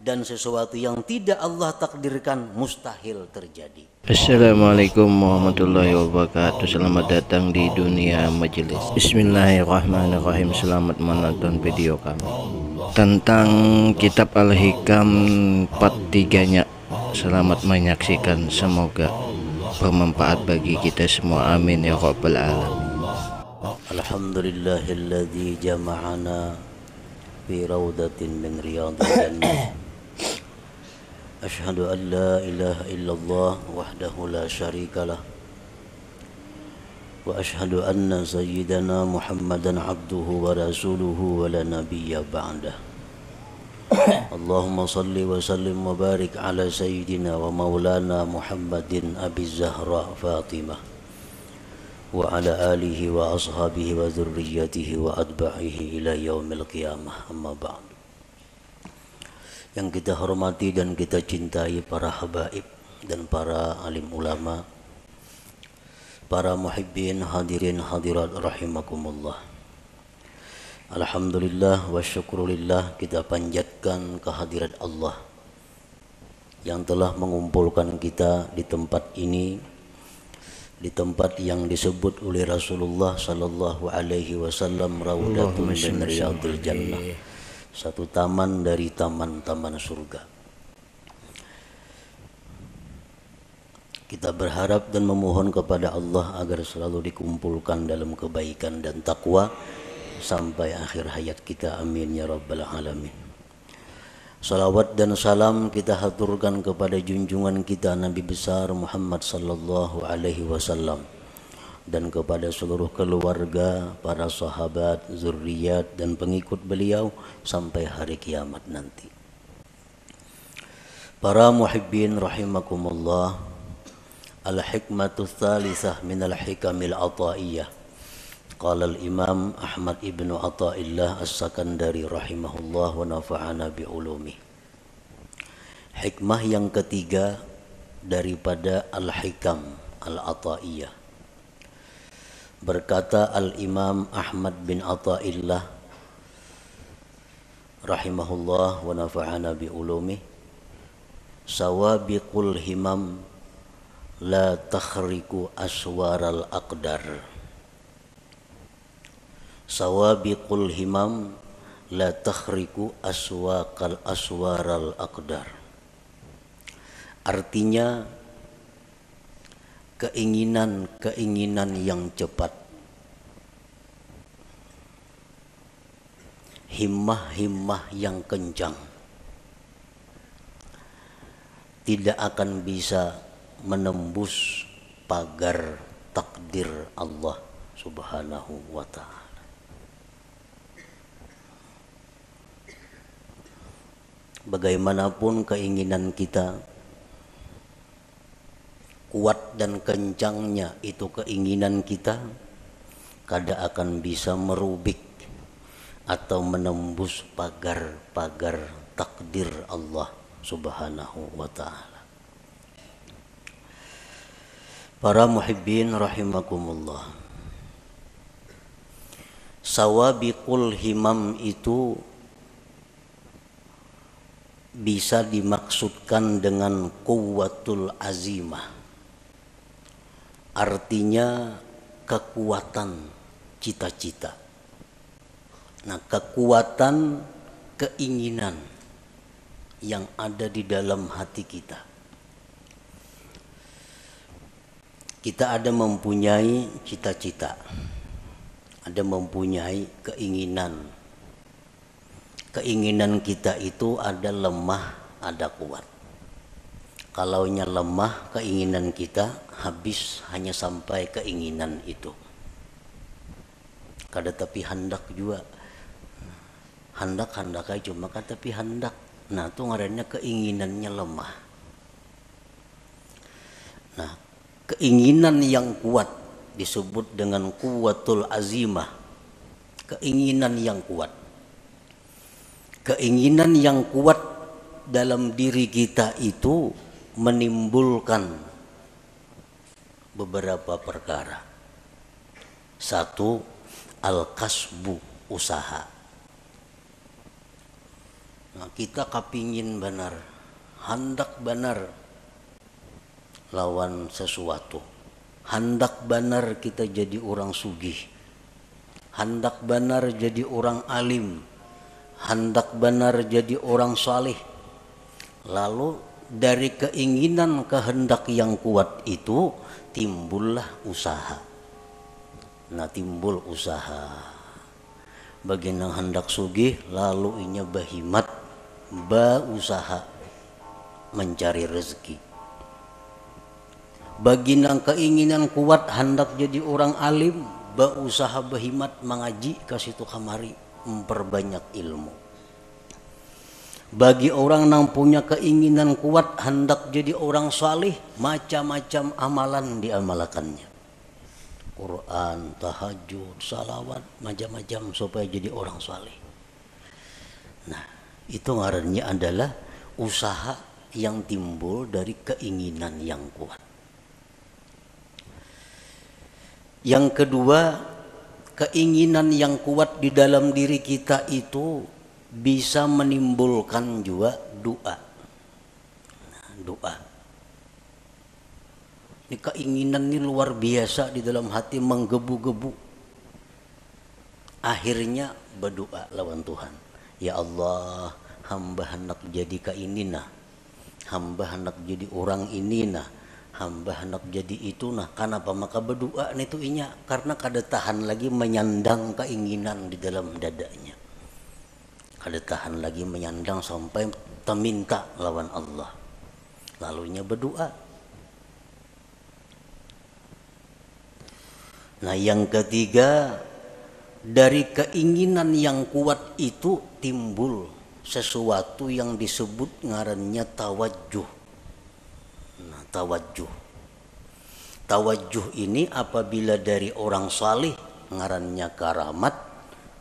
dan sesuatu yang tidak Allah takdirkan mustahil terjadi. Assalamualaikum warahmatullahi wabarakatuh. Selamat datang di dunia majelis. Bismillahirrahmanirrahim. Selamat menonton video kami tentang kitab Al-Hikam part 3-nya. Selamat menyaksikan, semoga bermanfaat bagi kita semua. Amin ya rabbal alamin. Alhamdulillahilladzi jama'ana fi rawdatin min riyadil jannah. Asyhadu an la ilaha illallah wahdahu la syarika lah wa asyhadu anna sayyidana Muhammadan abduhu wa rasuluhu wa la nabiyya ba'dah. Allahumma salli wa sallim wa barik ala sayyidina wa maulana Muhammadin Abi Zahra Fatimah wa ala alihi wa ashabihi wa dzurriyyatihi wa atba'ihi ila yaumil qiyamah. Amma ba'd. Yang kita hormati dan kita cintai para habaib dan para alim ulama, para muhibbin hadirin hadirat rahimakumullah. Alhamdulillah wa syukrulillah, kita panjatkan kehadirat Allah yang telah mengumpulkan kita di tempat ini, di tempat yang disebut oleh Rasulullah sallallahu alaihi wasallam raudatun min riyadil jannah, satu taman dari taman-taman surga. Kita berharap dan memohon kepada Allah agar selalu dikumpulkan dalam kebaikan dan takwa sampai akhir hayat kita. Amin ya rabbal alamin. Salawat dan salam kita haturkan kepada junjungan kita Nabi besar Muhammad sallallahu alaihi wasallam dan kepada seluruh keluarga, para sahabat, zuriat dan pengikut beliau sampai hari kiamat nanti. Para muhibbin rahimakumullah, al-hikmatu thalithah min al-hikamil ataiyah. Qala al-imam Ahmad ibnu Athaillah as-Sakandari rahimahullah wa nafa'ana bi'ulumih. Hikmah yang ketiga daripada al-hikam al-ataiyah. Berkata Al-Imam Ahmad bin Athaillah rahimahullah wa nafa'ana bi ulumi, sawabiqul himam la takhriku aswaral aqdar. Sawabiqul himam la takhriku aswaral aqdar. Artinya keinginan yang cepat, himmah yang kencang tidak akan bisa menembus pagar takdir Allah Subhanahu wa ta'ala. Bagaimanapun keinginan kita, kuat dan kencangnya itu keinginan kita, kada akan bisa merubik atau menembus pagar-pagar takdir Allah Subhanahu wa ta'ala. Para muhibbin rahimakumullah, sawabiqul himam itu bisa dimaksudkan dengan quwwatul azimah. Artinya kekuatan cita-cita. Nah, kekuatan keinginan yang ada di dalam hati kita. Kita ada mempunyai cita-cita, ada mempunyai keinginan. Keinginan kita itu ada lemah, ada kuat. Kalaunya lemah keinginan kita, habis hanya sampai keinginan itu. Kada tapi hendak juga. Hendak aja cuma kada tapi hendak. Nah, itu ngarannya keinginannya lemah. Nah, keinginan yang kuat disebut dengan quwwatul azimah. Keinginan yang kuat. Keinginan yang kuat dalam diri kita itu menimbulkan beberapa perkara. Satu, al-kasbu, usaha. Nah, kita kapingin benar, hendak benar lawan sesuatu, hendak benar kita jadi orang sugih, hendak benar jadi orang alim, hendak benar jadi orang saleh. Lalu dari keinginan kehendak yang kuat itu timbullah usaha. Nah, timbul usaha. Bagi yang hendak sugih lalu inya bahimat, usaha mencari rezeki. Bagi yang keinginan kuat hendak jadi orang alim, usaha bahimat mengaji ke situ kamari, memperbanyak ilmu. Bagi orang yang punya keinginan kuat hendak jadi orang saleh, macam-macam amalan diamalkannya. Quran, tahajud, salawat, macam-macam supaya jadi orang saleh. Nah, itu ngarannya adalah usaha yang timbul dari keinginan yang kuat. Yang kedua, keinginan yang kuat di dalam diri kita itu bisa menimbulkan juga doa. Nah, doa. Ini keinginan ini luar biasa di dalam hati, menggebu-gebu. Akhirnya berdoa lawan Tuhan. Ya Allah, hamba hendak jadi kainina, hamba hendak jadi orang ini nah, hamba hendak jadi itu nah. Kenapa? Maka berdoa itu inya karena kada tahan lagi menyandang keinginan di dalam dadanya. Kada tahan lagi menyandang sampai meminta lawan Allah. Lalunya berdoa. Nah, yang ketiga, dari keinginan yang kuat itu timbul sesuatu yang disebut ngarannya tawajjuh. Nah, tawajjuh. Tawajjuh ini apabila dari orang saleh ngarannya karamat,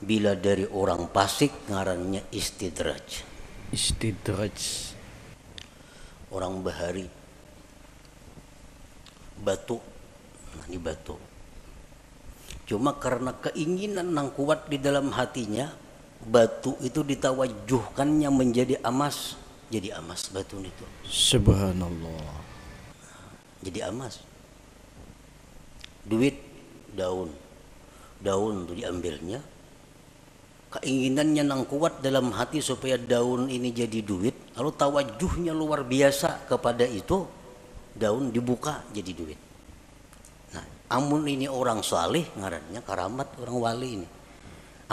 bila dari orang fasik ngarannya istidraj. Istidraj. Orang bahari batu. Nah, ini batu. Cuma karena keinginan yang kuat di dalam hatinya, batu itu ditawajjuhkannya menjadi emas. Jadi emas batu itu. Subhanallah. Jadi emas. Duit, daun. Daun itu diambilnya. Keinginannya yang kuat dalam hati supaya daun ini jadi duit, lalu tawajuhnya luar biasa kepada itu, daun dibuka jadi duit. Nah, amun ini orang saleh ngarannya karamat, orang wali ini.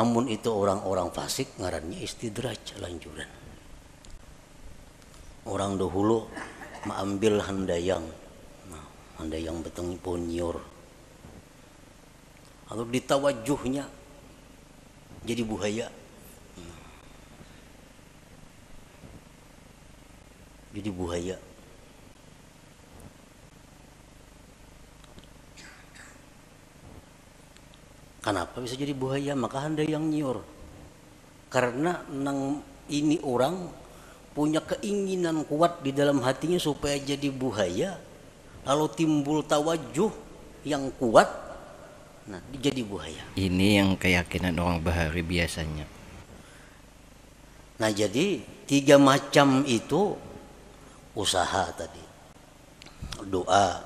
Amun itu orang-orang fasik ngarannya istidraj, lanjuran. Orang dahulu mengambil handayang, nah, handayang beteng ponyur, lalu ditawajuhnya jadi buaya. Jadi buaya. Kenapa bisa jadi buaya? Maka handayang nyiur. Karena nang ini orang punya keinginan kuat di dalam hatinya supaya jadi buaya, lalu timbul tawajuh yang kuat, nah jadi buaya. Ini yang keyakinan orang bahari biasanya. Nah, jadi 3 macam itu usaha tadi, doa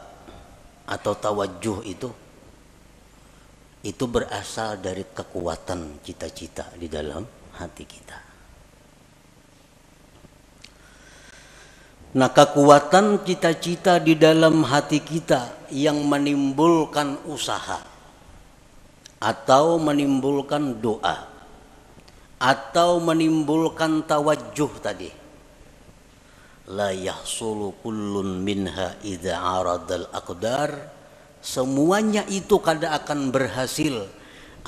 atau tawajuh itu berasal dari kekuatan cita-cita di dalam hati kita. Nah, kekuatan cita-cita di dalam hati kita yang menimbulkan usaha atau menimbulkan doa atau menimbulkan tawajuh tadi, la yahsulu kullun minha idza aradal aqdar, semuanya itu kada akan berhasil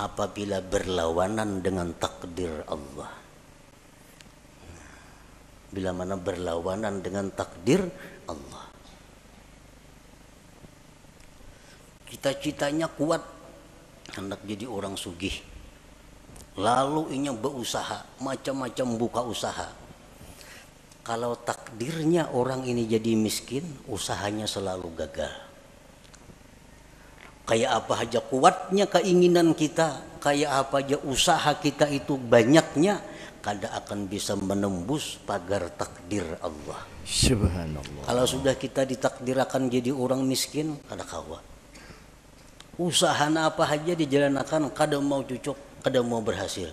apabila berlawanan dengan takdir Allah. Bila mana berlawanan dengan takdir Allah. Cita-citanya kuat, hendak jadi orang sugih. Lalu inya berusaha, macam-macam buka usaha. Kalau takdirnya orang ini jadi miskin, usahanya selalu gagal. Kayak apa aja kuatnya keinginan kita, kayak apa aja usaha kita itu banyaknya, kada akan bisa menembus pagar takdir Allah. Subhanallah. Kalau sudah kita ditakdirkan jadi orang miskin, kada kawa. Usaha apa aja dijalankan, kada mau cocok, kada mau berhasil.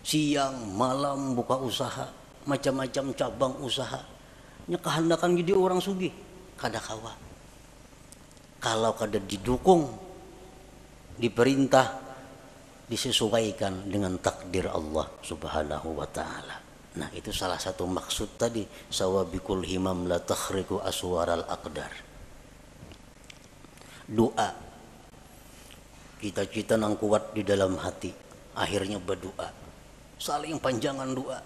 Siang malam buka usaha, macam-macam cabang usaha, nyekahandakan jadi orang sugih, kada kawa. Kalau kada didukung, diperintah, disesuaikan dengan takdir Allah Subhanahu wa ta'ala. Nah, itu salah satu maksud tadi, sawabikul himam la takhriku aswaral aqdar. Doa, cita-cita nang kuat di dalam hati, akhirnya berdoa, saling panjangan doa,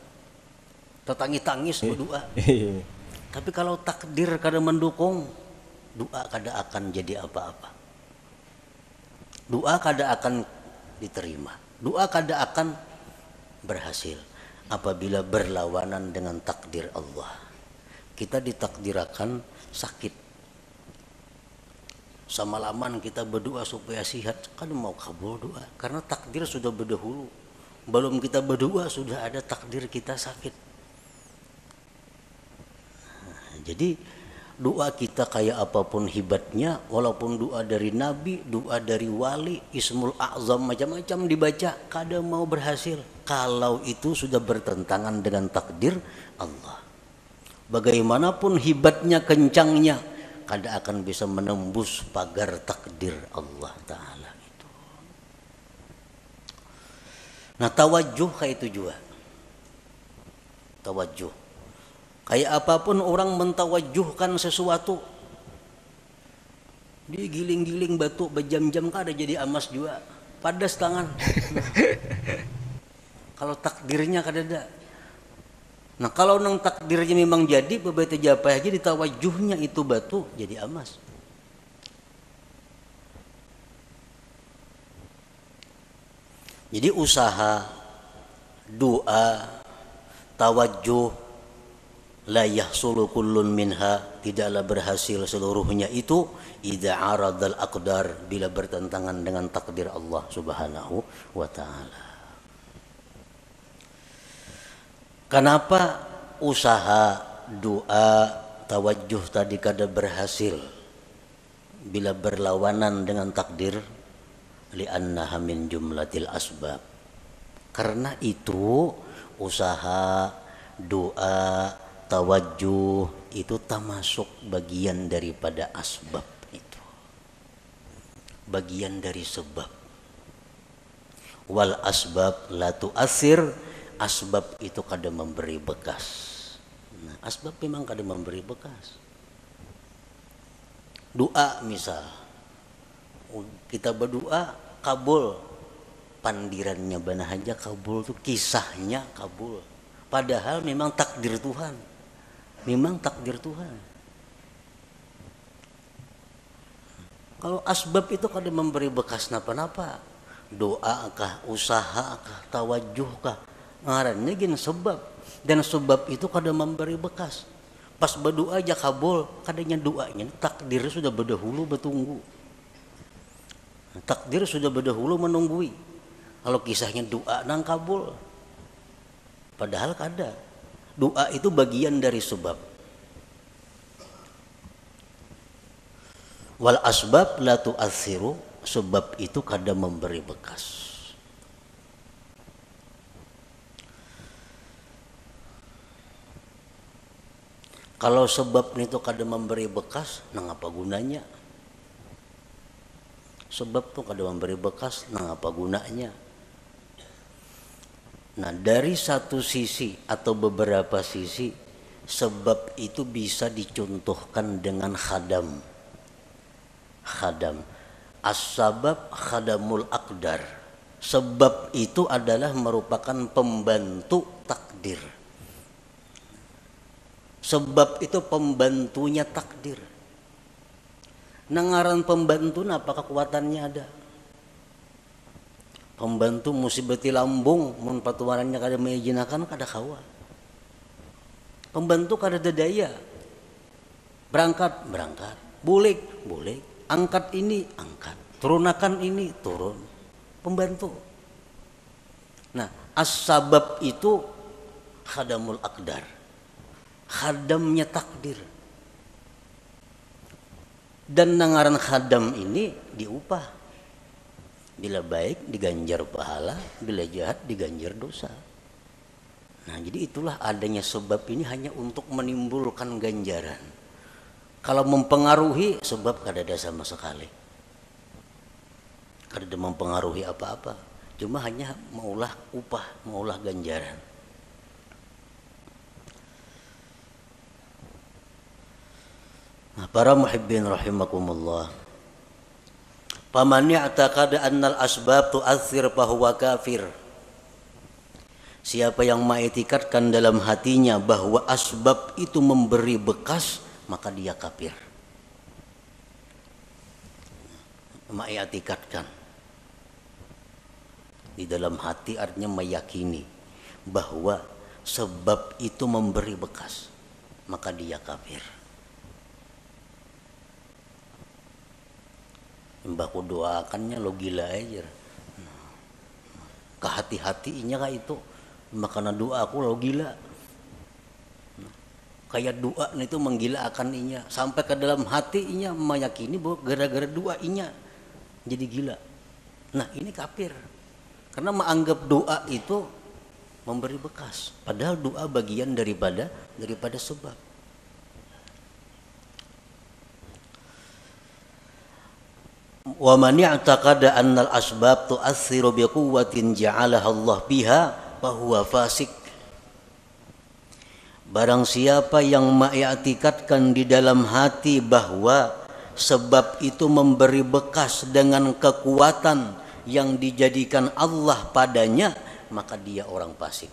tetangis-tangis berdoa. Tapi kalau takdir kada mendukung, doa kada akan jadi apa-apa. Doa kada akan diterima, doa kada akan berhasil apabila berlawanan dengan takdir Allah. Kita ditakdirkan sakit, semalaman kita berdoa supaya sehat, kan mau kabul doa, karena takdir sudah berdahulu. Belum kita berdoa sudah ada takdir kita sakit. Jadi doa kita kayak apapun hebatnya, walaupun doa dari nabi, doa dari wali, ismul a'zam macam-macam dibaca, kada mau berhasil kalau itu sudah bertentangan dengan takdir Allah. Bagaimanapun hebatnya, kencangnya, kada akan bisa menembus pagar takdir Allah Ta'ala itu. Nah, tawajuh kayak itu juga. Tawajuh kayak apapun orang mentawajuhkan sesuatu, dia giling-giling batu berjam-jam, kada jadi emas juga, padas tangan. Kalau takdirnya kada ada. Nah, kalau nang takdirnya memang jadi, beberapa japa aja ditawajuhnya itu batu jadi emas. Jadi usaha, doa, tawajuh, la yahsulu kullun minha, tidaklah berhasil seluruhnya itu idza aradal aqdar, bila bertentangan dengan takdir Allah Subhanahu wa ta'ala. Kenapa usaha, doa, tawajuh tadi kada berhasil bila berlawanan dengan takdir? Li'annaha min jumlatil asbab. Karena itu usaha, doa, tawajuh itu termasuk bagian daripada asbab itu, bagian dari sebab. Wal asbab la tu'athir, asbab itu kada memberi bekas. Nah, asbab memang kada memberi bekas. Doa misal, kita berdoa kabul, pandirannya bana aja kabul tuh, kisahnya kabul, padahal memang takdir Tuhan. Memang takdir Tuhan. Kalau asbab itu kada memberi bekas napa-napa, doa kah, usaha kah, tawajuh kah, ngarannya gin sebab, dan sebab itu kada memberi bekas. Pas berdoa aja kabul, kadanya doanya takdir sudah berdahulu bertunggu. Takdir sudah berdahulu menunggui. Kalau kisahnya doa nang kabul, padahal kada. Doa itu bagian dari sebab. Wal asbab la tu'athiru, sebab itu kada memberi bekas. Kalau sebab itu kada memberi bekas, nang apa gunanya? Sebab itu kada memberi bekas, nang apa gunanya? Nah, dari satu sisi atau beberapa sisi, sebab itu bisa dicontohkan dengan khadam. Khadam. As-sabab khadamul aqdar. Sebab itu adalah merupakan pembantu takdir. Sebab itu pembantunya takdir. Nangaran pembantu apa kekuatannya ada? Pembantu musibati lambung, mun patuarannya kada mengijinakan kada kawa. Pembantu kada daya. Berangkat, bulik, angkat ini, angkat, turunakan ini, turun. Pembantu. Nah, As-sabab itu khadamul aqdar, khadamnya takdir. Dan nangaran khadam ini diupah. Bila baik diganjar pahala, bila jahat diganjar dosa. Nah, jadi itulah adanya sebab ini hanya untuk menimbulkan ganjaran. Kalau mempengaruhi, sebab kada ada sama sekali. Kada ada mempengaruhi apa-apa. Cuma hanya maulah upah, maulah ganjaran. Nah, para muhibbin rahimakumullah. Faman i'taqada annal asbab tu'athir fahuwa kafir. Siapa yang mengiktikadkan dalam hatinya bahwa asbab itu memberi bekas, maka dia kafir. Mengiktikadkan di dalam hati artinya meyakini bahwa sebab itu memberi bekas, maka dia kafir. Mbahku doakannya lo gila aja. Kehati-hatinya kah itu, makanya doa aku lo gila. Kayak doa itu menggilaakan inya sampai ke dalam hatinya meyakini bahwa gara-gara doa inya jadi gila. Nah, ini kafir. Karena menganggap doa itu memberi bekas, padahal doa bagian daripada sebab. Wa man i'taqada annal asbab tu'assiru biquwwatin ja'alaha Allah biha fa huwa fasik. Barang siapa yang mengiktikadkan di dalam hati bahwa sebab itu memberi bekas dengan kekuatan yang dijadikan Allah padanya, maka dia orang fasik.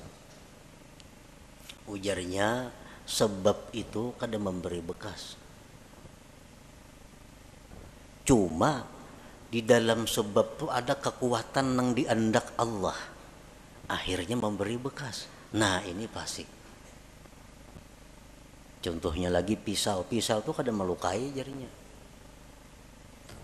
Ujarnya, sebab itu kadang memberi bekas. Cuma di dalam sebab itu ada kekuatan yang diandak Allah, akhirnya memberi bekas. Nah, ini fasik. Contohnya lagi pisau itu kadang melukai jarinya.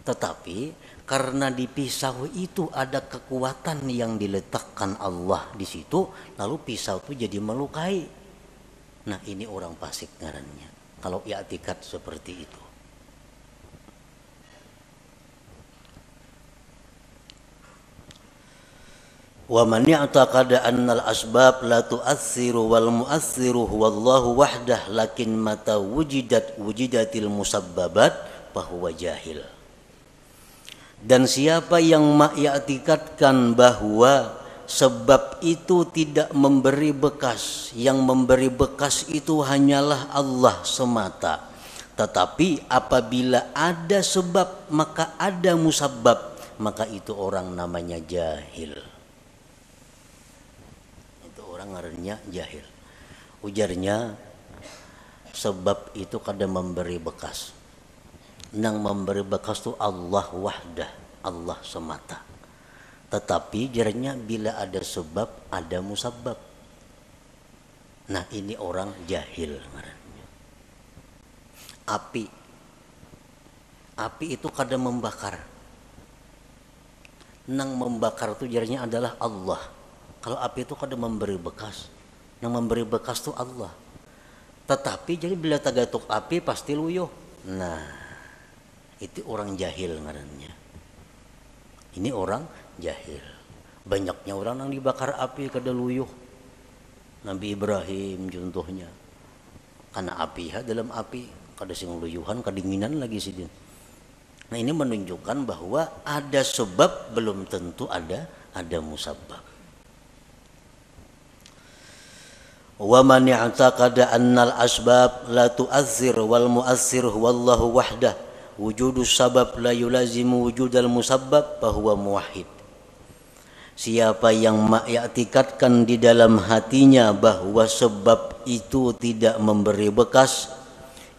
Tetapi karena di pisau itu ada kekuatan yang diletakkan Allah di situ, lalu pisau itu jadi melukai. Nah, ini orang fasik ngarannya kalau i'tikad seperti itu. Wa man i'taqada annal asbab la tu'assiru wal mu'assiru huwallahu wahdah lakin mata wujidatil musabbabat fahuwa jahil. Dan siapa yang mengiktikadkan bahwa sebab itu tidak memberi bekas, yang memberi bekas itu hanyalah Allah semata. Tetapi apabila ada sebab maka ada musabbab, maka itu orang namanya jahil. Orang ngarannya jahil. Ujarnya, sebab itu kadang memberi bekas. Nang memberi bekas itu Allah wahdah, Allah semata. Tetapi jarnya bila ada sebab ada musabbab. Nah, ini orang jahil ngarannya. Api itu kadang membakar. Nang membakar itu jarnya adalah Allah. Kalau api itu kadang memberi bekas, yang memberi bekas itu Allah. Tetapi jadi bila tagatuk api pasti luyuh. Nah, itu orang jahil ngarannya. Ini orang jahil. Banyaknya orang yang dibakar api kada luyuh. Nabi Ibrahim contohnya. Karena api dalam api kada sing luyuhan, kedinginan lagi sidin. Nah, ini menunjukkan bahwa ada sebab belum tentu ada musabbab. Wa man i'taqada annal asbab la tu'athir wal mu'athir huwallahu wahdah wujudus sabab la yulazimu wujudal musabbab fahuwa muwahhid. Siapa yang mengiktikadkan di dalam hatinya bahwa sebab itu tidak memberi bekas,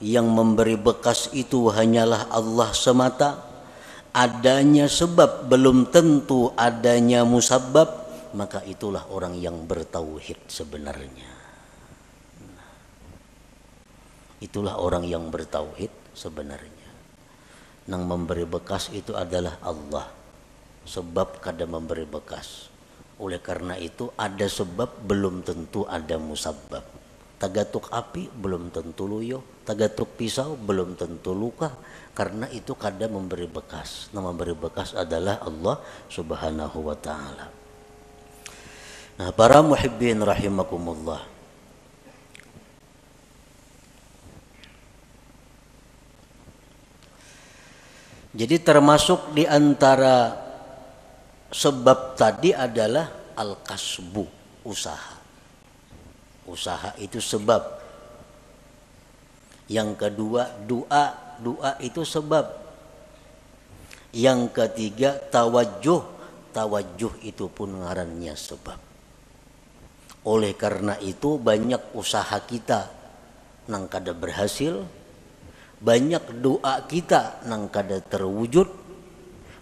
yang memberi bekas itu hanyalah Allah semata, adanya sebab belum tentu adanya musabbab, maka itulah orang yang bertauhid sebenarnya. Itulah orang yang bertauhid sebenarnya. Nang memberi bekas itu adalah Allah. Sebab kada memberi bekas. Oleh karena itu ada sebab belum tentu ada musabbab. Tagatuk api belum tentu luyo, tagatuk pisau belum tentu luka, karena itu kadang memberi bekas. Nah, memberi bekas adalah Allah Subhanahu wa taala. Nah, para muhibbin rahimakumullah. Jadi termasuk di antara sebab tadi adalah al-kasbu, usaha. Usaha itu sebab. Yang kedua doa, doa itu sebab. Yang ketiga tawajjuh, tawajjuh itu pun ngarannya sebab. Oleh karena itu banyak usaha kita nang kada berhasil, banyak doa kita nang kada terwujud,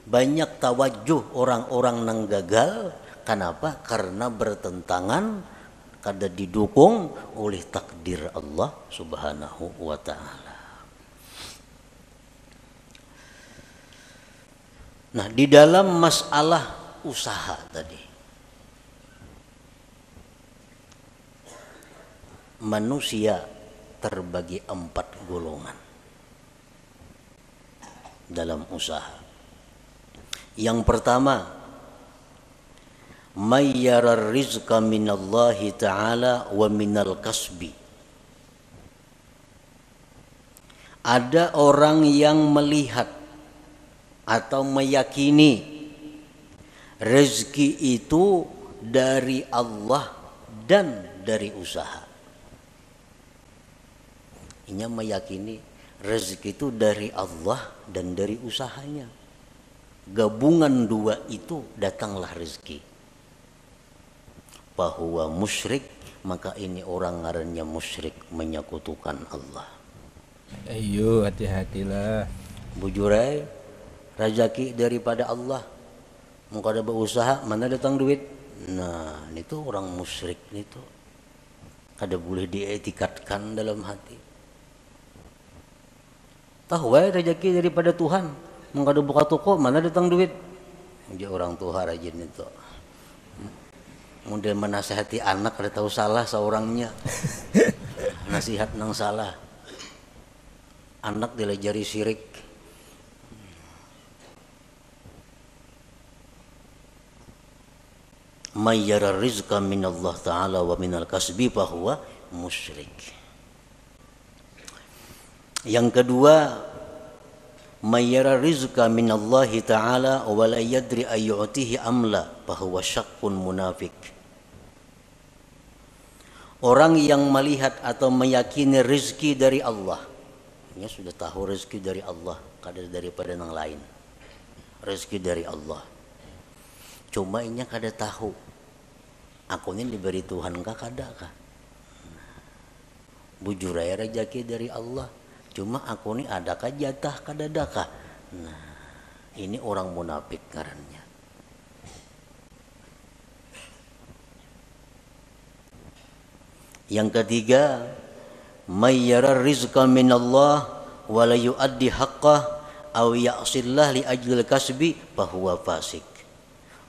banyak tawajjuh orang-orang nang gagal. Kenapa? Karena bertentangan, kada didukung oleh takdir Allah Subhanahu wa taala. Nah, di dalam masalah usaha tadi, manusia terbagi 4 golongan dalam usaha. Yang pertama, mayyarar rizqa minallahi ta'ala wa minal kasbi. Ada orang yang melihat atau meyakini rezeki itu dari Allah dan dari usaha. Ini meyakini rezeki itu dari Allah dan dari usahanya. Gabungan dua itu datanglah rezeki. Bahwa musyrik, maka ini orang ngarannya musyrik, menyekutukan Allah. Ayo hati-hatilah. Bujurai rezeki daripada Allah. Mau kada berusaha, mana datang duit? Nah, itu orang musyrik itu. Kada boleh dietikatkan dalam hati. Tahu rezeki daripada Tuhan. Mau kada buka toko, mana datang duit? Dia orang Tuhan rajin itu. Kemudian menasihati anak kada tahu salah seorangnya. Nasihat nang salah. Anak dilajari syirik. Mayyara rizqa minallah ta'ala wa minal kasbi fahuwa musyrik. Yang kedua, mayyara rizqa minallahi ta'ala wa la yadri ayyu'tihi amla fahuwa syakkun munafik. Orang yang melihat atau meyakini rezeki dari Allah, dia sudah tahu rezeki dari Allah, kada daripada yang lain. Rezeki dari Allah. Cuma inya kada tahu, aku ini diberi Tuhan kah kada kah? Bujur aja rezeki dari Allah. Cuma aku ini adakah jatah kada adakah? Nah, ini orang munafik karannya. Yang ketiga, mayyara rizqa minallah wa la yuaddi haqqah aw ya'sillah li ajlil kasbi fahuwa fasik.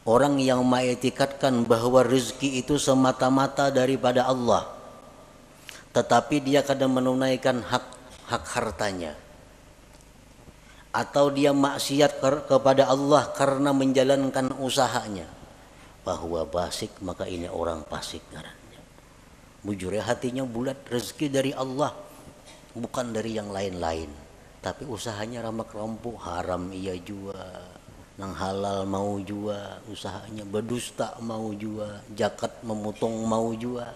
Orang yang mengetikatkan bahwa rezeki itu semata-mata daripada Allah, tetapi dia kadang menunaikan hak hartanya, atau dia maksiat kepada Allah karena menjalankan usahanya, bahwa fasik, maka ini orang fasik ngarannya. Bujurnya hatinya bulat, rezeki dari Allah, bukan dari yang lain-lain. Tapi usahanya ramak rampuk, haram ia jua, nang halal mau jua, usahanya berdusta mau jua, zakat memotong mau jua.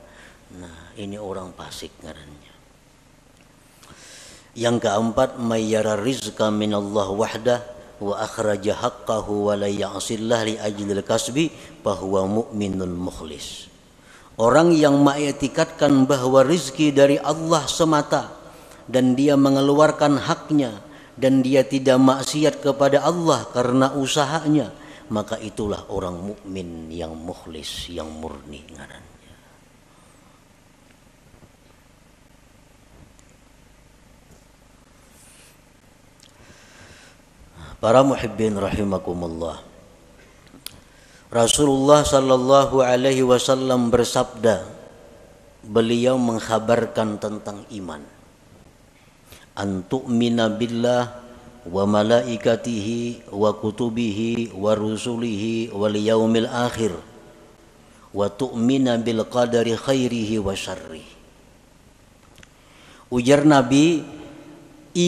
Nah, ini orang fasik ngarannya. Yang keempat, mayyara rizqa minallah wahdah wa akhraja haqqahu wa la ya'sillah li ajlil kasbi fahuwa mu'minul mukhlis. Orang yang mengetikatkan bahwa rizki dari Allah semata dan dia mengeluarkan haknya dan dia tidak maksiat kepada Allah karena usahanya, maka itulah orang mukmin yang mukhlis, yang murni ngarannya. Para muhibbin rahimakumullah. Rasulullah sallallahu alaihi wasallam bersabda, beliau mengkhabarkan tentang iman. Antu'mina billah wa malaikatihi wa kutubihi wa rusulihi wal yaumil akhir wa tu'mina bil qadari khairihi wa syarrihi. Ujar Nabi,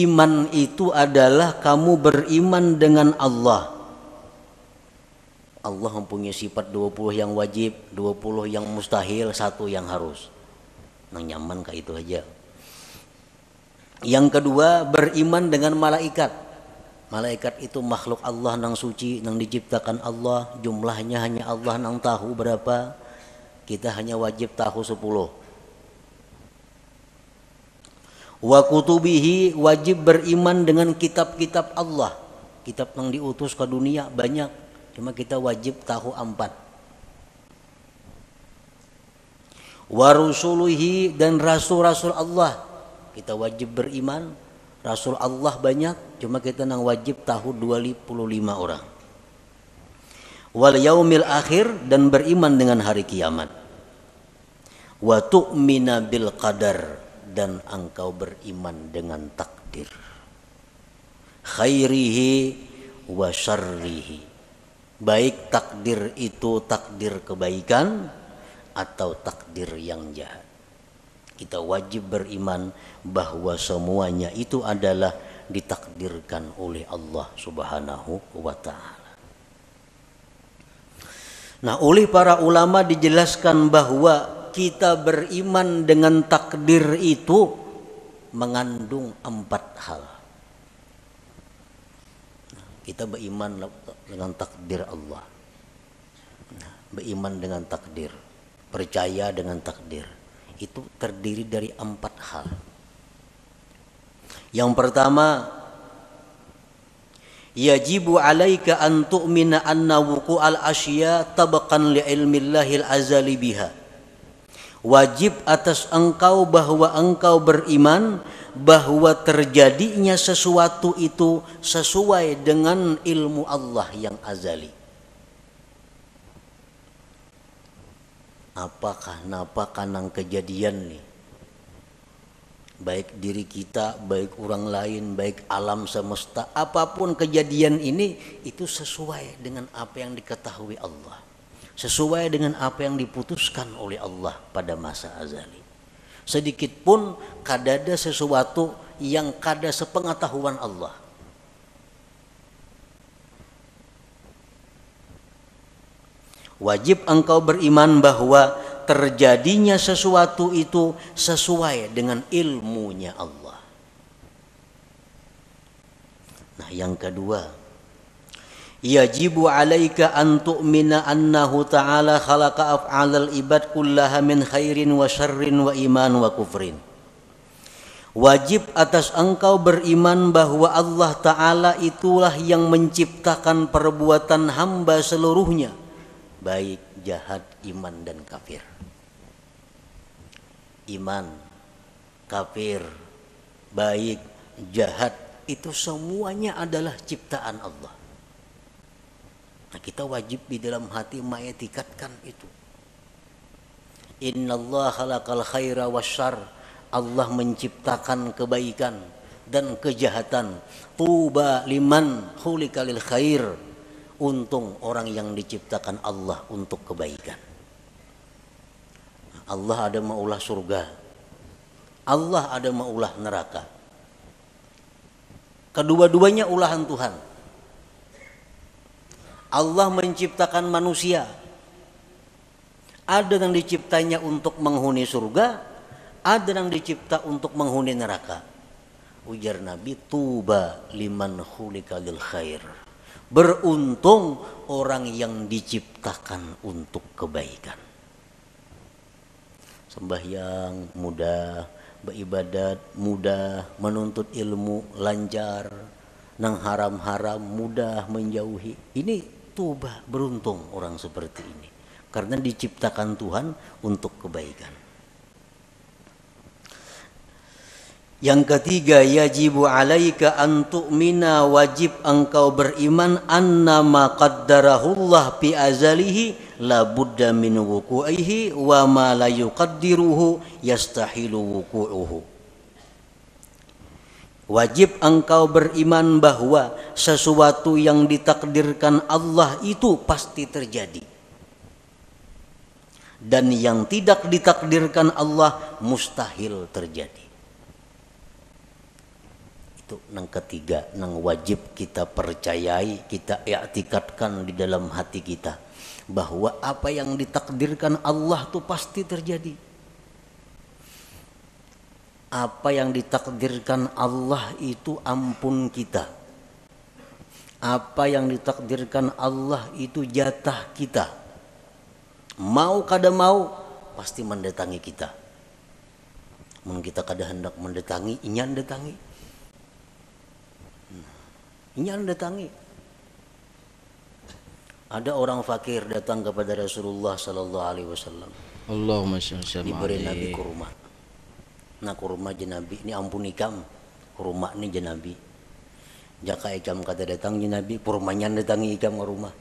iman itu adalah kamu beriman dengan Allah. Allah mempunyai sifat 20 yang wajib, 20 yang mustahil, 1 yang harus. Nang nyaman kayak itu aja. Yang kedua, beriman dengan malaikat. Malaikat itu makhluk Allah nang suci, nang diciptakan Allah, jumlahnya hanya Allah nang tahu berapa. Kita hanya wajib tahu 10. Wa kutubihi, wajib beriman dengan kitab-kitab Allah. Kitab yang diutus ke dunia banyak, cuma kita wajib tahu 4. Wa rusulihi, dan rasul-rasul Allah, kita wajib beriman. Rasul Allah banyak, cuma kita nang wajib tahu 25 orang. Wal yaumil akhir, dan beriman dengan hari kiamat. Wa tu'mina bil qadar, dan engkau beriman dengan takdir. Khairihi wa syarrihi, baik takdir itu takdir kebaikan atau takdir yang jahat. Kita wajib beriman bahwa semuanya itu adalah ditakdirkan oleh Allah Subhanahu wa ta'ala. Nah, oleh para ulama dijelaskan bahwa kita beriman dengan takdir itu mengandung 4 hal. Kita beriman dengan takdir Allah. Beriman dengan takdir, percaya dengan takdir. Itu terdiri dari 4 hal. Yang pertama, yajibu alaika an tu'mina anna wuqu'al asya tabaqan li ilmillahil azali biha. Wajib atas engkau bahwa engkau beriman bahwa terjadinya sesuatu itu sesuai dengan ilmu Allah yang azali. Apakah nang kejadian nih, baik diri kita, baik orang lain, baik alam semesta, apapun kejadian ini itu sesuai dengan apa yang diketahui Allah, sesuai dengan apa yang diputuskan oleh Allah pada masa azali. Sedikit pun kadada sesuatu yang kada sepengetahuan Allah. Wajib engkau beriman bahwa terjadinya sesuatu itu sesuai dengan ilmunya Allah. Nah, yang kedua, yajibu alaika an tu'mina annahu ta'ala khalaqa af'alal ibad kullaha min khairin wa syarrin wa iman wa kufrin. Wajib atas engkau beriman bahwa Allah Ta'ala itulah yang menciptakan perbuatan hamba seluruhnya, baik jahat, iman dan kafir. Iman, kafir, baik, jahat, itu semuanya adalah ciptaan Allah. Nah, kita wajib di dalam hati mengetikatkan itu. Innallaha khalaqal khaira wasyarr, Allah menciptakan kebaikan dan kejahatan. Tuba liman khuliqa lil khair, untung orang yang diciptakan Allah untuk kebaikan. Allah ada maulah surga, Allah ada maulah neraka. Kedua-duanya ulahan Tuhan. Allah menciptakan manusia, ada yang diciptanya untuk menghuni surga, ada yang dicipta untuk menghuni neraka. Ujar Nabi, tuba liman khuliqa lil khair, beruntung orang yang diciptakan untuk kebaikan. Sembahyang mudah, beribadat mudah, menuntut ilmu lancar, nang haram-haram mudah menjauhi. Ini tuba, beruntung orang seperti ini, karena diciptakan Tuhan untuk kebaikan. Yang ketiga, yajibu alaika an tu'mina, wajib engkau beriman annama qaddarahullah fi azalihi la budda min wuku'ihi wa ma la yuqaddiruhu yastahilu wuku'uhu. Wajib engkau beriman bahwa sesuatu yang ditakdirkan Allah itu pasti terjadi, dan yang tidak ditakdirkan Allah mustahil terjadi. Itu yang ketiga, yang wajib kita percayai, kita i'tikadkan di dalam hati kita, bahwa apa yang ditakdirkan Allah itu pasti terjadi. Apa yang ditakdirkan Allah itu ampun kita. Apa yang ditakdirkan Allah itu jatah kita. Mau kada mau pasti mendatangi kita. Mun kita kada hendak mendatangi, inyan datangi. Inyan datangi. Ada orang fakir datang kepada Rasulullah sallallahu alaihi wasallam. Allahumma shalli Diberi Nabi kurma. Nah kurma jenabi ini ampun ikam. Kurma ini jenabi. Jaka ikam kata datang jenabi, kurmanya datangi ikam ke rumah.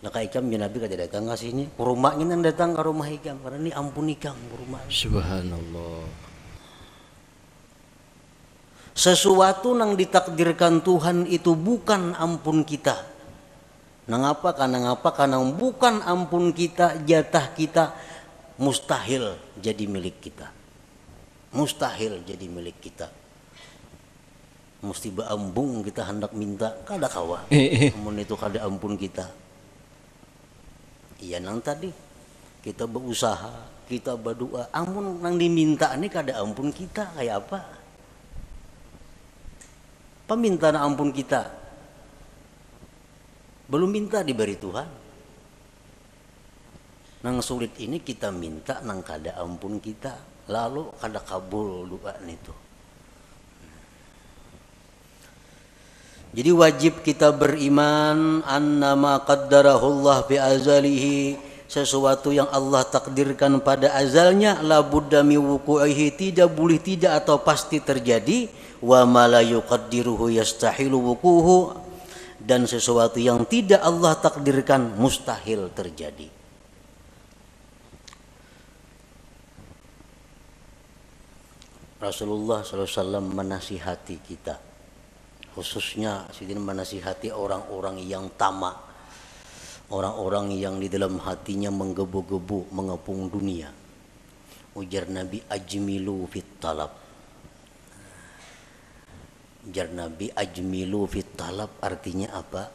Jaka ikam jenabi kata datang ke sini, kurmanya datang ke rumah ikam karena ini ampun ikam kurma. Subhanallah. Sesuatu yang ditakdirkan Tuhan itu bukan ampun kita. Nangapa? Karena bukan ampun kita, jatah kita mustahil jadi milik kita. Mustahil jadi milik kita. Mesti beambung kita hendak minta, kada kawa. Amun itu kada ampun kita. Iya nang tadi kita berusaha, kita berdoa, amun nang diminta ini kada ampun kita, kayak apa? Pemintaan ampun kita belum minta diberi Tuhan. Nang sulit ini kita minta nang kada ampun kita, lalu kada kabul doa itu. Jadi wajib kita beriman annama qaddarahullah fi azalihi, sesuatu yang Allah takdirkan pada azalnya la budda mi wuqu'ihi, tidak boleh tidak atau pasti terjadi. Wa ma la yuqaddiruhu yastahilu wuquhu, dan sesuatu yang tidak Allah takdirkan mustahil terjadi. Rasulullah SAW menasihati kita, khususnya sidin menasihati orang-orang yang tamak, orang-orang yang di dalam hatinya menggebu-gebu mengepung dunia. Ujar Nabi, ajmilu fit talab. Ujar Nabi, ajmilu fit talab artinya apa?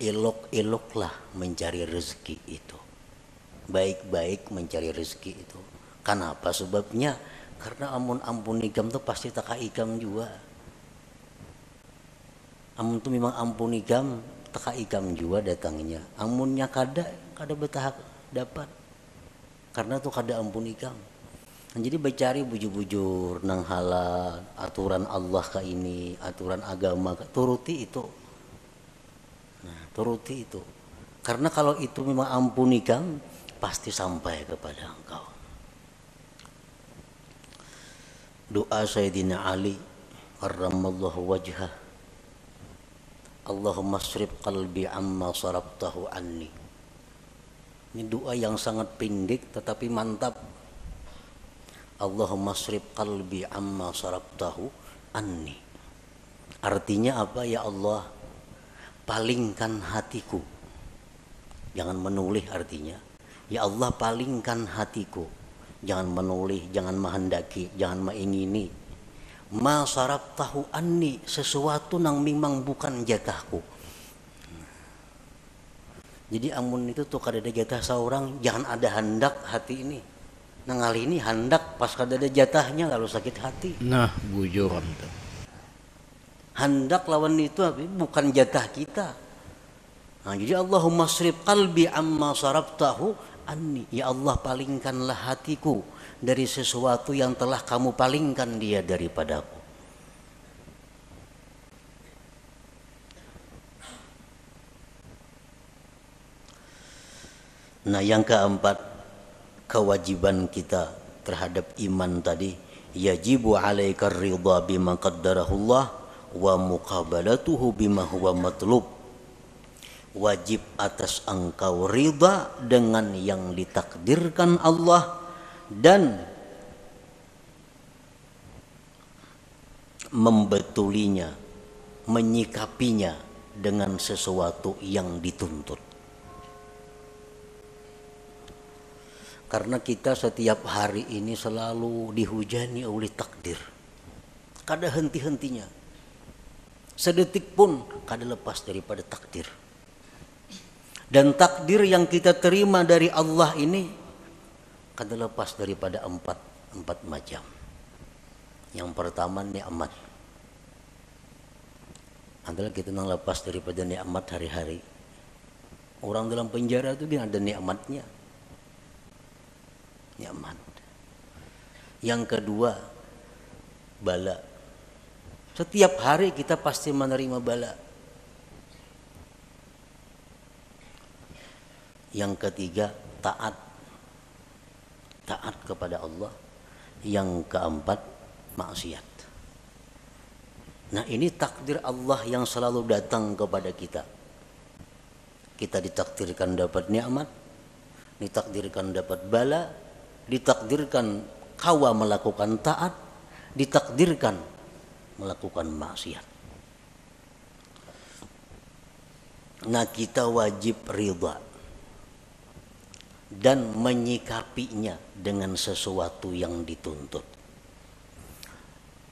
Elok-eloklah mencari rezeki itu. Baik-baik mencari rezeki itu. Kenapa sebabnya? Karena ampun ikam tuh pasti taka ikam juga. Amun tuh memang ampun ikam, taka ikam juga datangnya. Amunnya kada betah dapat. Karena tuh kada ampun ikam. Jadi bercari bujur-bujur nang halal, aturan Allah ka ini, aturan agama ka, turuti itu. Nah, turuti itu. Karena kalau itu memang ampuni kamu, pasti sampai kepada engkau. Doa Sayyidina Ali karramallahu wajhah. Allahumma srif qalbi amma sarabtahu anni. Ini doa yang sangat pendek tetapi mantap. Allahumma srif qalbi amma sarabtahu anni. Artinya apa? Ya Allah, palingkan hatiku. Jangan menoleh artinya. Ya Allah, palingkan hatiku. Jangan menoleh, jangan menghendaki, jangan mengingini. Ma sarabtahu anni, sesuatu yang memang bukan jatahku. Jadi amun itu tuh kada ada jatah seorang, jangan ada hendak hati ini. Nah kali ini hendak pas kada ada jatahnya lalu sakit hati. Nah, bujur tuh. Hendak lawan itu bukan jatah kita. Nah, jadi Allahumma srif qalbi amma sarabtahu anni. Ya Allah, palingkanlah hatiku dari sesuatu yang telah kamu palingkan dia daripadaku. Nah, yang keempat, kewajiban kita terhadap iman tadi, yajibu alaika ridha bima qaddarahullah wa muqabalatuhu bima huwa matlub. Wajib atas engkau ridha dengan yang ditakdirkan Allah dan membetulinya, menyikapinya dengan sesuatu yang dituntut. Karena kita setiap hari ini selalu dihujani oleh takdir. Kada henti-hentinya. Sedetik pun kada lepas daripada takdir. Dan takdir yang kita terima dari Allah ini kada lepas daripada empat macam. Yang pertama nikmat. Adalah kita nang lepas daripada nikmat hari-hari. Orang dalam penjara itu kan ada nikmatnya. Nikmat. Yang kedua, bala. Setiap hari kita pasti menerima bala. Yang ketiga, taat. Taat kepada Allah. Yang keempat, maksiat. Nah, ini takdir Allah yang selalu datang kepada kita. Kita ditakdirkan dapat nikmat, ditakdirkan dapat bala, ditakdirkan kawa melakukan taat, ditakdirkan melakukan maksiat. Nah, kita wajib ridha dan menyikapinya dengan sesuatu yang dituntut.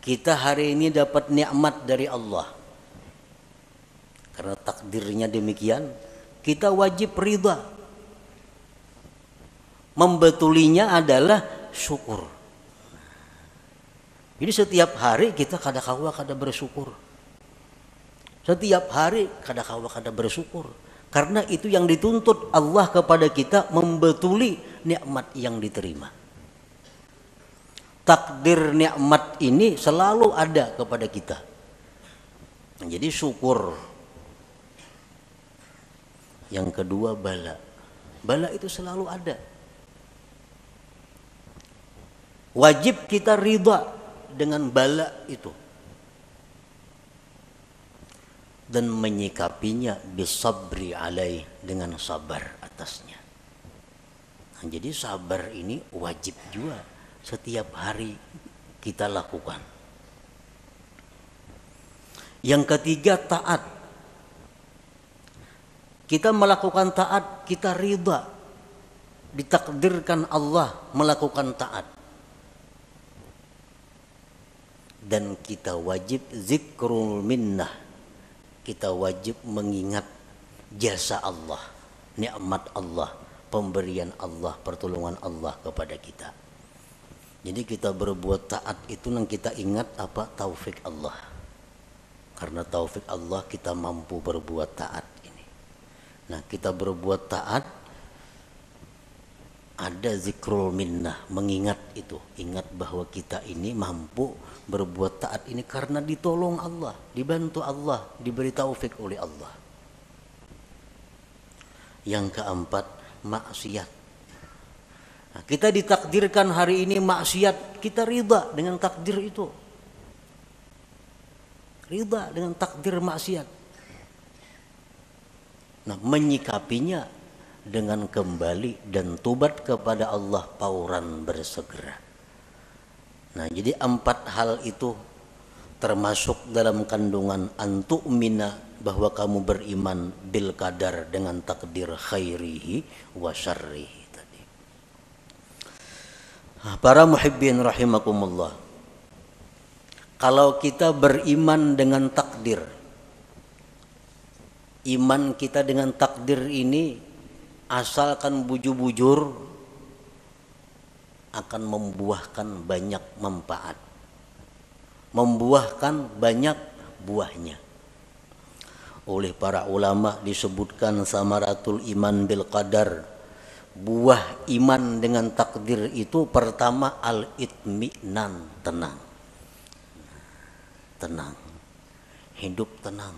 Kita hari ini dapat nikmat dari Allah. Karena takdirnya demikian, kita wajib ridha. Membetulinya adalah syukur. Jadi setiap hari kita kada-kawa kada bersyukur. Setiap hari kada-kawa kada bersyukur. Karena itu yang dituntut Allah kepada kita, membetuli nikmat yang diterima. Takdir nikmat ini selalu ada kepada kita. Jadi syukur. Yang kedua bala. Bala itu selalu ada. Wajib kita ridha dengan bala itu dan menyikapinya bisabri alaih, dengan sabar atasnya. Nah, jadi sabar ini wajib juga setiap hari kita lakukan. Yang ketiga, taat. Kita melakukan taat, kita ridha, ditakdirkan Allah melakukan taat. Dan kita wajib zikrul minnah. Kita wajib mengingat jasa Allah, nikmat Allah, pemberian Allah, pertolongan Allah kepada kita. Jadi kita berbuat taat itu yang kita ingat apa? Taufik Allah. Karena taufik Allah kita mampu berbuat taat ini. Nah, kita berbuat taat, ada zikrul minnah, mengingat itu, ingat bahwa kita ini mampu berbuat taat ini karena ditolong Allah, dibantu Allah, diberi taufik oleh Allah. Yang keempat, maksiat. Nah, kita ditakdirkan hari ini maksiat, kita ridha dengan takdir itu. Ridha dengan takdir maksiat. Nah, menyikapinya dengan kembali dan tobat kepada Allah fauran bersegera. Nah, jadi 4 hal itu termasuk dalam kandungan antu'mina, bahwa kamu beriman bil qadar, dengan takdir khairihi wa syarrihi tadi. Para muhibbin rahimakumullah, kalau kita beriman dengan takdir, iman kita dengan takdir ini asalkan bujur-bujur akan membuahkan banyak manfaat, membuahkan banyak buahnya. Oleh para ulama disebutkan samaratul iman bil qadar, buah iman dengan takdir itu pertama al-itminan, tenang. Tenang, hidup tenang.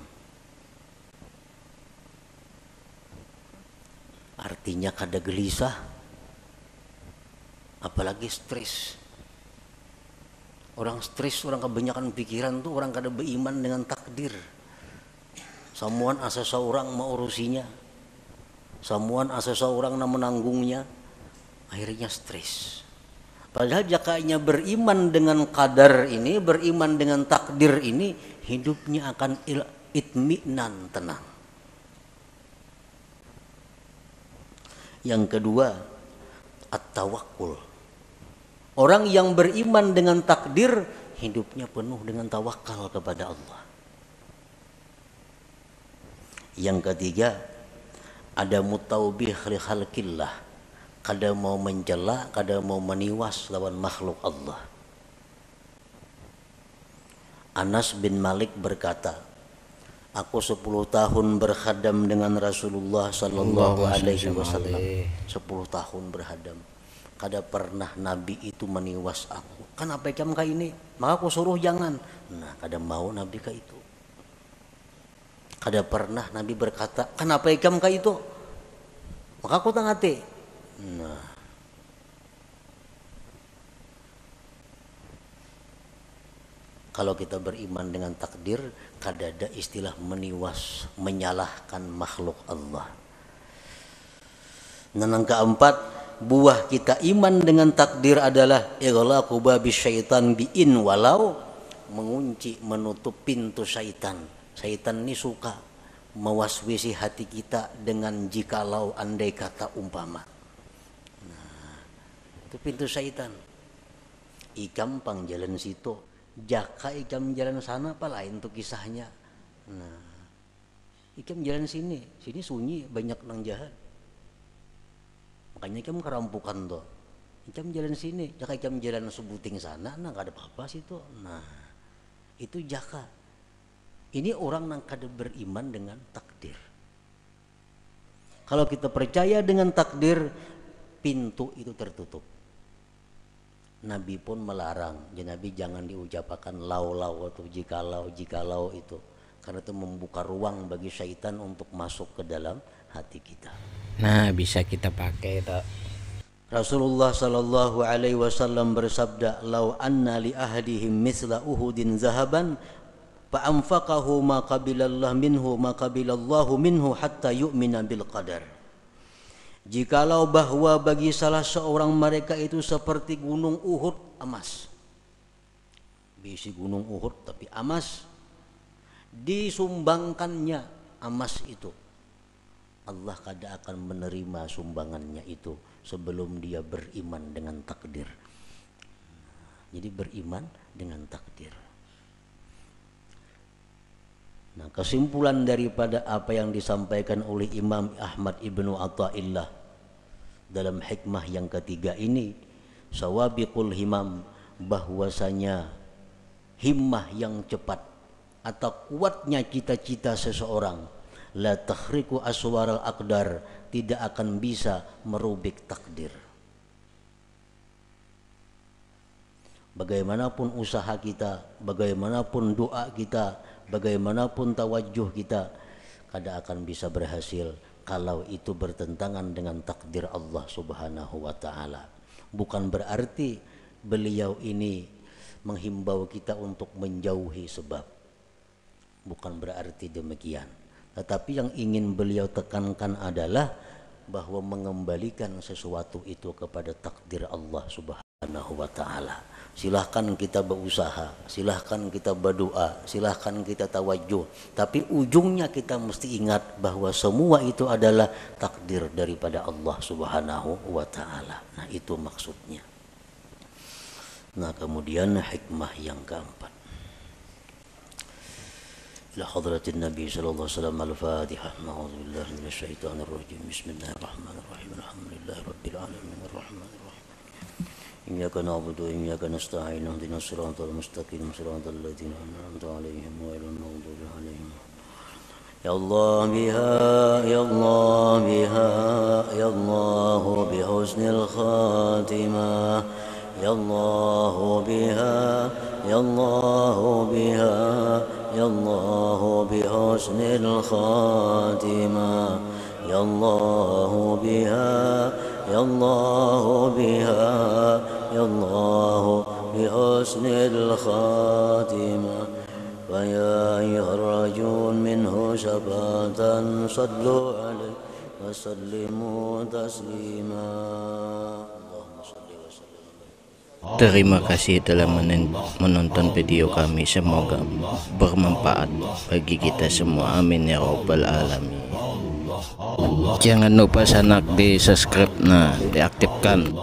Artinya kada gelisah, apalagi stres. Orang stres, orang kebanyakan pikiran tuh orang kada beriman dengan takdir. Samuan asa seorang mau urusinya, samuan asa seorang na menanggungnya, akhirnya stres. Padahal jakanya beriman dengan qadar ini, beriman dengan takdir ini, hidupnya akan itminan, tenang. Yang kedua, at-tawakkul. Orang yang beriman dengan takdir, hidupnya penuh dengan tawakal kepada Allah. Yang ketiga, ada mutaubih li khalqillah. Kada mau mencela, kada mau meniwas lawan makhluk Allah. Anas bin Malik berkata, aku 10 tahun berkhadam dengan Rasulullah sallallahu alaihi wasallam. 10 tahun berkhadam. Kada pernah Nabi itu meniwas aku. Kan apa ikam kah ini? Maka aku suruh jangan. Nah, kada mau Nabi kah itu. Kada pernah Nabi berkata, kan apa ikam kah itu? Maka aku tangati. Nah, kalau kita beriman dengan takdir, kada ada istilah meniwas, menyalahkan makhluk Allah. Dan yang keempat, buah kita iman dengan takdir adalah ighlaqu babis syaitan bi'in walau, mengunci, menutup pintu syaitan. Syaitan ini suka mewaswisi hati kita dengan jikalau, andai kata, umpama. Nah, itu pintu syaitan. Ikam pang jalan situ, jaka ikam jalan sana, apa lain tuh kisahnya. Nah, ikam jalan sini sunyi, banyak nang jahat. Makanya ikam kerampukan tuh. Ikam jalan sini, jaka ikam jalan sebuting sana, nah gak ada apa-apa situ. Nah, itu jaka. Ini orang yang kada beriman dengan takdir. Kalau kita percaya dengan takdir, pintu itu tertutup. Nabi pun melarang, Nabi jangan diucapkan lau-lau atau jikalau itu, karena itu membuka ruang bagi syaitan untuk masuk ke dalam hati kita. Nah, bisa kita pakai itu. Rasulullah sallallahu alaihi wasallam bersabda, "Lau anna li ahadihim mithla Uhudin zahaban fa anfaqahu ma qabilallahu minhu hatta yu'mina bil qadar." Jikalau bahwa bagi salah seorang mereka itu seperti gunung Uhud emas. Bisi gunung Uhud tapi emas, disumbangkannya emas itu, Allah kada akan menerima sumbangannya itu sebelum dia beriman dengan takdir. Jadi beriman dengan takdir. Nah, kesimpulan daripada apa yang disampaikan oleh Imam Ahmad Ibnu Athaillah dalam hikmah yang ketiga ini, sawabiqul himam, bahwasanya himmah yang cepat atau kuatnya cita-cita seseorang, la takhriku aswaral aqdar, tidak akan bisa merubik takdir. Bagaimanapun usaha kita, bagaimanapun doa kita, bagaimanapun tawajuh kita, kada akan bisa berhasil kalau itu bertentangan dengan takdir Allah Subhanahu wa taala. Bukan berarti beliau ini menghimbau kita untuk menjauhi sebab. Bukan berarti demikian. Tetapi yang ingin beliau tekankan adalah bahwa mengembalikan sesuatu itu kepada takdir Allah Subhanahu wa taala. Silahkan kita berusaha, silahkan kita berdoa, silahkan kita tawajuh, tapi ujungnya kita mesti ingat bahwa semua itu adalah takdir daripada Allah Subhanahu wa taala. Nah, itu maksudnya. Nah, kemudian hikmah yang keempat. إلى حضرة النبي صلى الله عليه وسلم الفاتحة. أعوذ بالله من الشيطان الرجيم. بسم الله الرحمن الرحيم. الحمد لله رب العالمين الرحمن الرحيم. إياك نعبد وإياك نستعين. اهدنا الصراط المستقيم صراط الذين أنعمت عليهم غير المغضوب عليهم. يا الله بها يا الله بها يا الله بحسن الخاتمة. يا الله بها يا الله بها يا الله بحسن الخاتمة. يا الله بها يا الله بها يا الله بحسن الخاتمة فيا أيها الرجل منه شفاعة صلوا عليه وسلموا تسليما. Terima kasih telah menonton video kami. Semoga bermanfaat bagi kita semua. Amin ya rabbal alamin. Jangan lupa sanak di subscribe, nah diaktifkan.